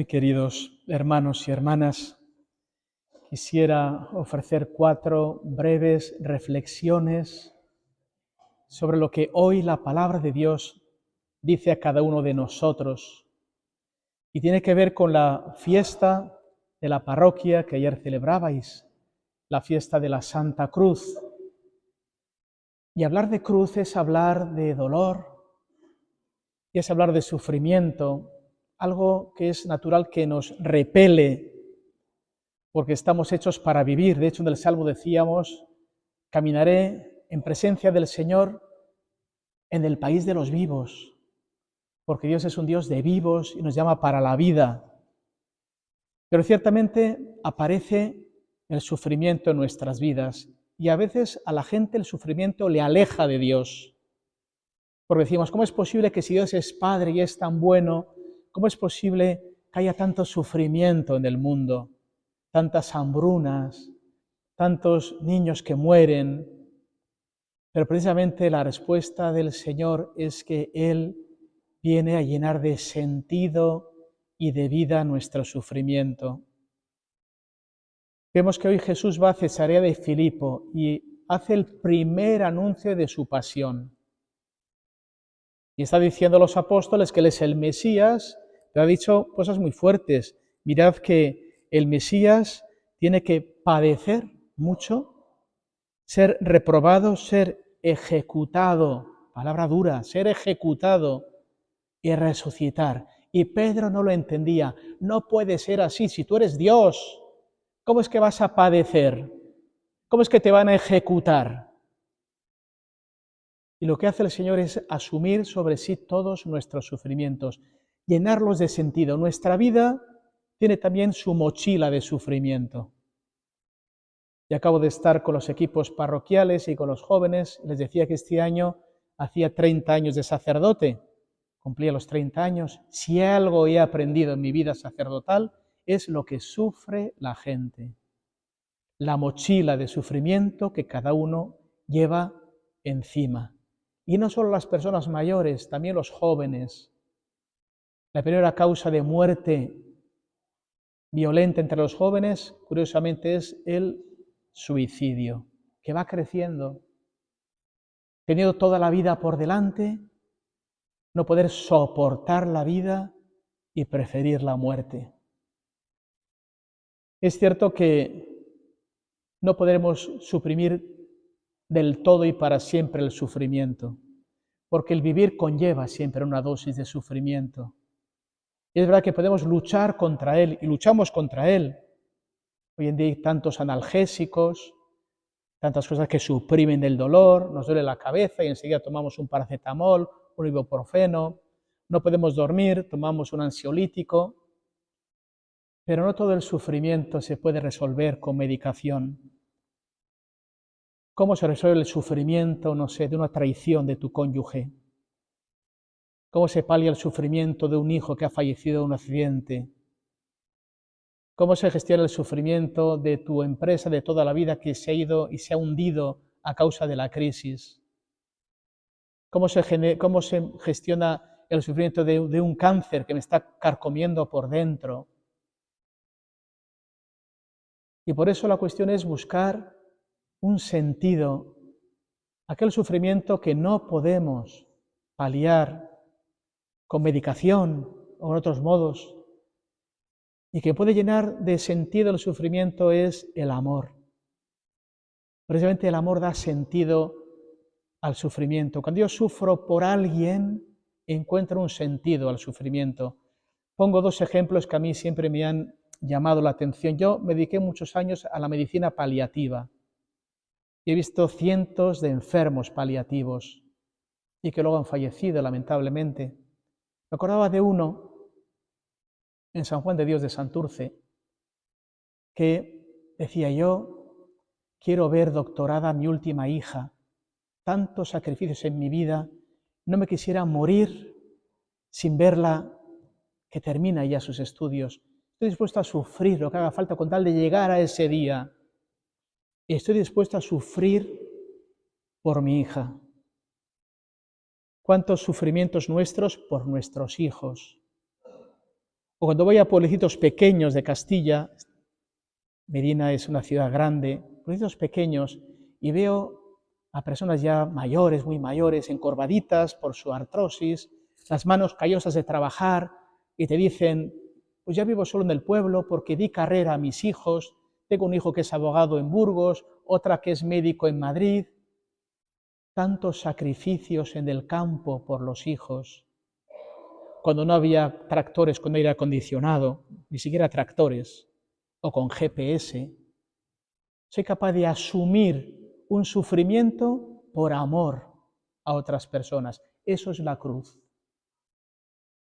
Queridos hermanos y hermanas, quisiera ofrecer 4 breves reflexiones sobre lo que hoy la palabra de Dios dice a cada uno de nosotros y tiene que ver con la fiesta de la parroquia que ayer celebrabais, la fiesta de la Santa Cruz. Y hablar de cruz es hablar de dolor y es hablar de sufrimiento, algo que es natural que nos repele, porque estamos hechos para vivir. De hecho, en el Salmo decíamos, caminaré en presencia del Señor en el país de los vivos, porque Dios es un Dios de vivos y nos llama para la vida. Pero ciertamente aparece el sufrimiento en nuestras vidas y a veces a la gente el sufrimiento le aleja de Dios. Porque decimos, ¿cómo es posible que si Dios es Padre y es tan bueno, cómo es posible que haya tanto sufrimiento en el mundo? Tantas hambrunas, tantos niños que mueren, pero precisamente la respuesta del Señor es que Él viene a llenar de sentido y de vida nuestro sufrimiento. Vemos que hoy Jesús va a Cesarea de Filipo y hace el primer anuncio de su pasión. Y está diciendo a los apóstoles que Él es el Mesías, pero ha dicho cosas muy fuertes. Mirad que el Mesías tiene que padecer mucho, ser reprobado, ser ejecutado, palabra dura, ser ejecutado y resucitar. Y Pedro no lo entendía. No puede ser así. Si tú eres Dios, ¿cómo es que vas a padecer? ¿Cómo es que te van a ejecutar? Y lo que hace el Señor es asumir sobre sí todos nuestros sufrimientos, llenarlos de sentido. Nuestra vida tiene también su mochila de sufrimiento. Y acabo de estar con los equipos parroquiales y con los jóvenes. Les decía que este año hacía 30 años de sacerdote, cumplía los 30 años. Si algo he aprendido en mi vida sacerdotal es lo que sufre la gente. La mochila de sufrimiento que cada uno lleva encima. Y no solo las personas mayores, también los jóvenes. La primera causa de muerte violenta entre los jóvenes, curiosamente, es el suicidio, que va creciendo, teniendo toda la vida por delante, no poder soportar la vida y preferir la muerte. Es cierto que no podremos suprimir del todo y para siempre el sufrimiento, porque el vivir conlleva siempre una dosis de sufrimiento. Y es verdad que podemos luchar contra él, y luchamos contra él. Hoy en día hay tantos analgésicos, tantas cosas que suprimen el dolor, nos duele la cabeza y enseguida tomamos un paracetamol, un ibuprofeno, no podemos dormir, tomamos un ansiolítico, pero no todo el sufrimiento se puede resolver con medicación. ¿Cómo se resuelve el sufrimiento, no sé, de una traición de tu cónyuge? ¿Cómo se palia el sufrimiento de un hijo que ha fallecido en un accidente? ¿Cómo se gestiona el sufrimiento de tu empresa de toda la vida que se ha ido y se ha hundido a causa de la crisis? ¿Cómo se gestiona el sufrimiento de un cáncer que me está carcomiendo por dentro? Y por eso la cuestión es buscar un sentido, aquel sufrimiento que no podemos paliar con medicación o en otros modos, y que puede llenar de sentido el sufrimiento es el amor. Precisamente el amor da sentido al sufrimiento. Cuando yo sufro por alguien, encuentro un sentido al sufrimiento. Pongo 2 ejemplos que a mí siempre me han llamado la atención. Yo me dediqué muchos años a la medicina paliativa y he visto cientos de enfermos paliativos y que luego han fallecido, lamentablemente. Me acordaba de uno en San Juan de Dios de Santurce que decía: yo quiero ver doctorada a mi última hija, tantos sacrificios en mi vida, no me quisiera morir sin verla que termina ya sus estudios. Estoy dispuesto a sufrir lo que haga falta con tal de llegar a ese día. Y estoy dispuesto a sufrir por mi hija. ¿Cuántos sufrimientos nuestros por nuestros hijos? O cuando voy a pueblecitos pequeños de Castilla, Medina es una ciudad grande, pueblitos pequeños, y veo a personas ya mayores, muy mayores, encorvaditas por su artrosis, las manos callosas de trabajar, y te dicen, pues ya vivo solo en el pueblo porque di carrera a mis hijos, tengo un hijo que es abogado en Burgos, otra que es médico en Madrid. Tantos sacrificios en el campo por los hijos, cuando no había tractores con aire acondicionado, ni siquiera tractores, o con GPS. Soy capaz de asumir un sufrimiento por amor a otras personas. Eso es la cruz.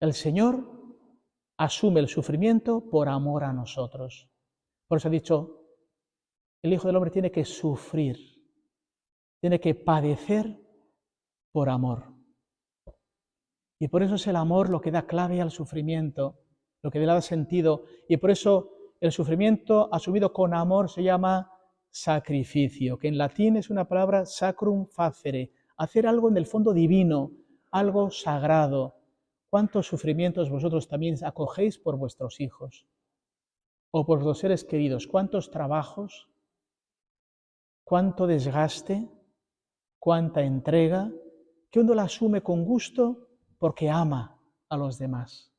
El Señor asume el sufrimiento por amor a nosotros. Por eso ha dicho, el Hijo del Hombre tiene que sufrir, tiene que padecer por amor. Y por eso es el amor lo que da clave al sufrimiento, lo que le da sentido. Y por eso el sufrimiento asumido con amor se llama sacrificio, que en latín es una palabra sacrum facere, hacer algo en el fondo divino, algo sagrado. ¿Cuántos sufrimientos vosotros también acogéis por vuestros hijos o por vuestros seres queridos? ¿Cuántos trabajos? ¿Cuánto desgaste? ¿Cuánta entrega? Que uno la asume con gusto porque ama a los demás.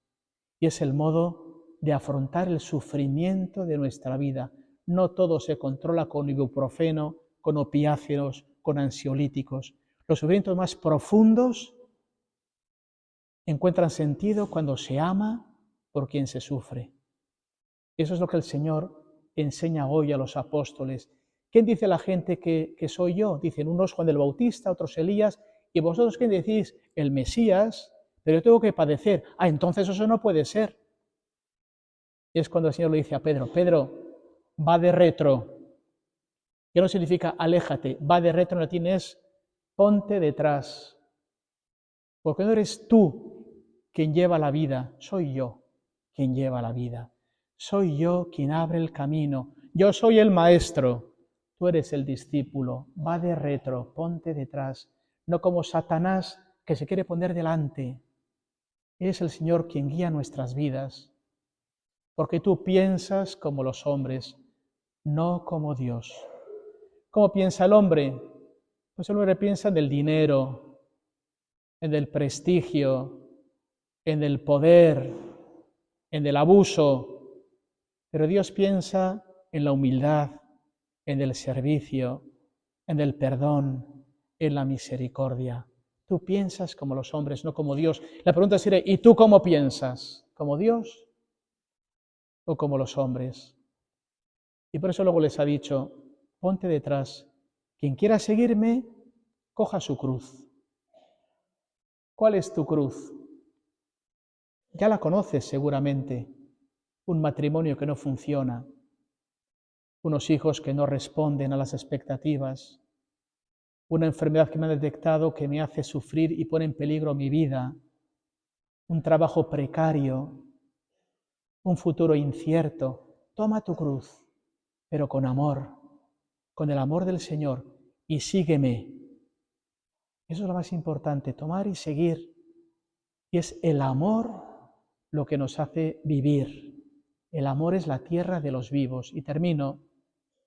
Y es el modo de afrontar el sufrimiento de nuestra vida. No todo se controla con ibuprofeno, con opiáceos, con ansiolíticos. Los sufrimientos más profundos encuentran sentido cuando se ama por quien se sufre. Eso es lo que el Señor enseña hoy a los apóstoles. ¿Quién dice la gente que soy yo? Dicen unos Juan el Bautista, otros Elías. ¿Y vosotros quién decís? El Mesías. Pero yo tengo que padecer. Entonces eso no puede ser. Y es cuando el Señor le dice a Pedro, Pedro, va de retro. ¿Qué no significa aléjate? Va de retro, en latín es ponte detrás. Porque no eres tú quien lleva la vida, soy yo quien lleva la vida. Soy yo quien abre el camino. Yo soy el maestro, tú eres el discípulo. Va de retro, ponte detrás. No como Satanás que se quiere poner delante. Es el Señor quien guía nuestras vidas. Porque tú piensas como los hombres, no como Dios. ¿Cómo piensa el hombre? Pues el hombre piensa en el dinero, en el prestigio, en el poder, en el abuso. Pero Dios piensa en la humildad, en el servicio, en el perdón, en la misericordia. Tú piensas como los hombres, no como Dios. La pregunta sería, ¿y tú cómo piensas? ¿Como Dios o como los hombres? Y por eso luego les ha dicho, ponte detrás. Quien quiera seguirme, coja su cruz. ¿Cuál es tu cruz? Ya la conoces seguramente. Un matrimonio que no funciona, unos hijos que no responden a las expectativas, una enfermedad que me han detectado que me hace sufrir y pone en peligro mi vida, un trabajo precario, un futuro incierto. Toma tu cruz, pero con amor, con el amor del Señor, y sígueme. Eso es lo más importante, tomar y seguir. Y es el amor lo que nos hace vivir. El amor es la tierra de los vivos. Y termino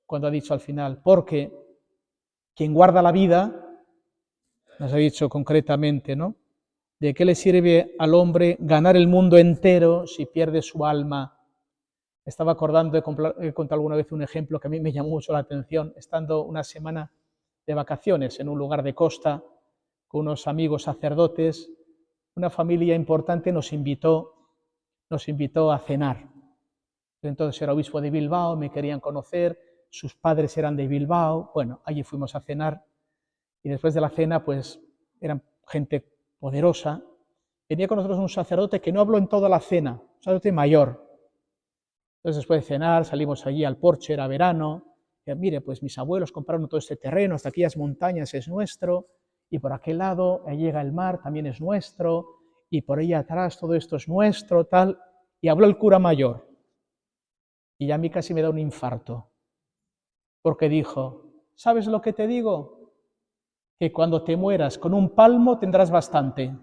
cuando ha dicho al final, porque quien guarda la vida, nos ha dicho concretamente, ¿no? ¿De qué le sirve al hombre ganar el mundo entero si pierde su alma? Estaba acordando, he contado alguna vez un ejemplo que a mí me llamó mucho la atención, estando una semana de vacaciones en un lugar de costa, con unos amigos sacerdotes, una familia importante nos invitó a cenar. Entonces era obispo de Bilbao, me querían conocer, sus padres eran de Bilbao, bueno, allí fuimos a cenar y después de la cena, pues eran gente poderosa. Venía con nosotros un sacerdote que no habló en toda la cena, un sacerdote mayor. Entonces después de cenar salimos allí al porche, era verano, y mire, pues mis abuelos compraron todo este terreno, hasta aquellas montañas es nuestro, y por aquel lado llega el mar, también es nuestro, y por ahí atrás todo esto es nuestro, tal, y habló el cura mayor. Y a mí casi me da un infarto, porque dijo, ¿sabes lo que te digo? Que cuando te mueras con un palmo tendrás bastante.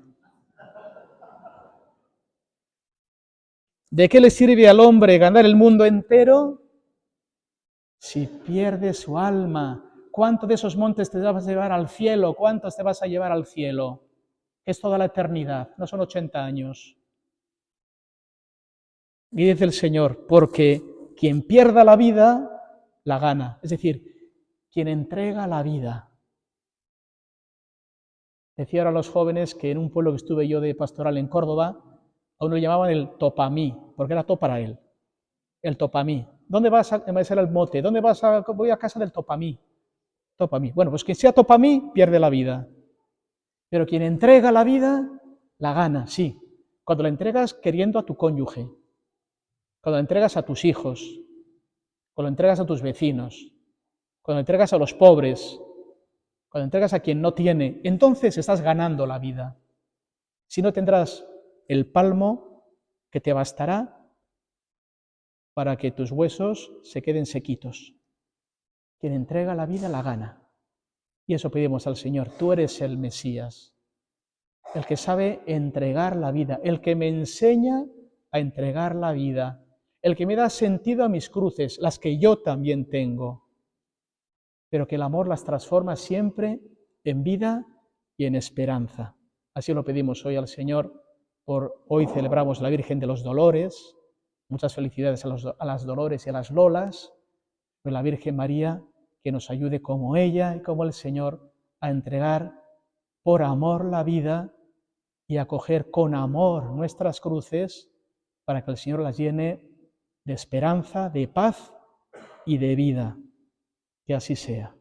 ¿De qué le sirve al hombre ganar el mundo entero si pierde su alma? ¿Cuántos de esos montes te vas a llevar al cielo? ¿Cuántos te vas a llevar al cielo? Es toda la eternidad, no son 80 años. Y dice el Señor, porque quien pierda la vida, la gana. Es decir, quien entrega la vida. Decía ahora a los jóvenes que en un pueblo que estuve yo de pastoral en Córdoba, a uno le llamaban el topamí, porque era todo para él. El topamí. ¿Dónde vas a hacer el mote? ¿Dónde vas a...? Voy a casa del topamí. Topamí. Bueno, pues quien sea topamí pierde la vida. Pero quien entrega la vida, la gana, sí. Cuando la entregas queriendo a tu cónyuge, cuando la entregas a tus hijos, cuando la entregas a tus vecinos, cuando la entregas a los pobres, cuando entregas a quien no tiene, entonces estás ganando la vida. Si no, tendrás el palmo que te bastará para que tus huesos se queden sequitos. Quien entrega la vida la gana. Y eso pedimos al Señor. Tú eres el Mesías, el que sabe entregar la vida, el que me enseña a entregar la vida, el que me da sentido a mis cruces, las que yo también tengo, pero que el amor las transforma siempre en vida y en esperanza. Así lo pedimos hoy al Señor. Hoy celebramos la Virgen de los Dolores. Muchas felicidades a las Dolores y a las Lolas. Pero la Virgen María, que nos ayude como ella y como el Señor a entregar por amor la vida y a coger con amor nuestras cruces para que el Señor las llene de esperanza, de paz y de vida. Que así sea.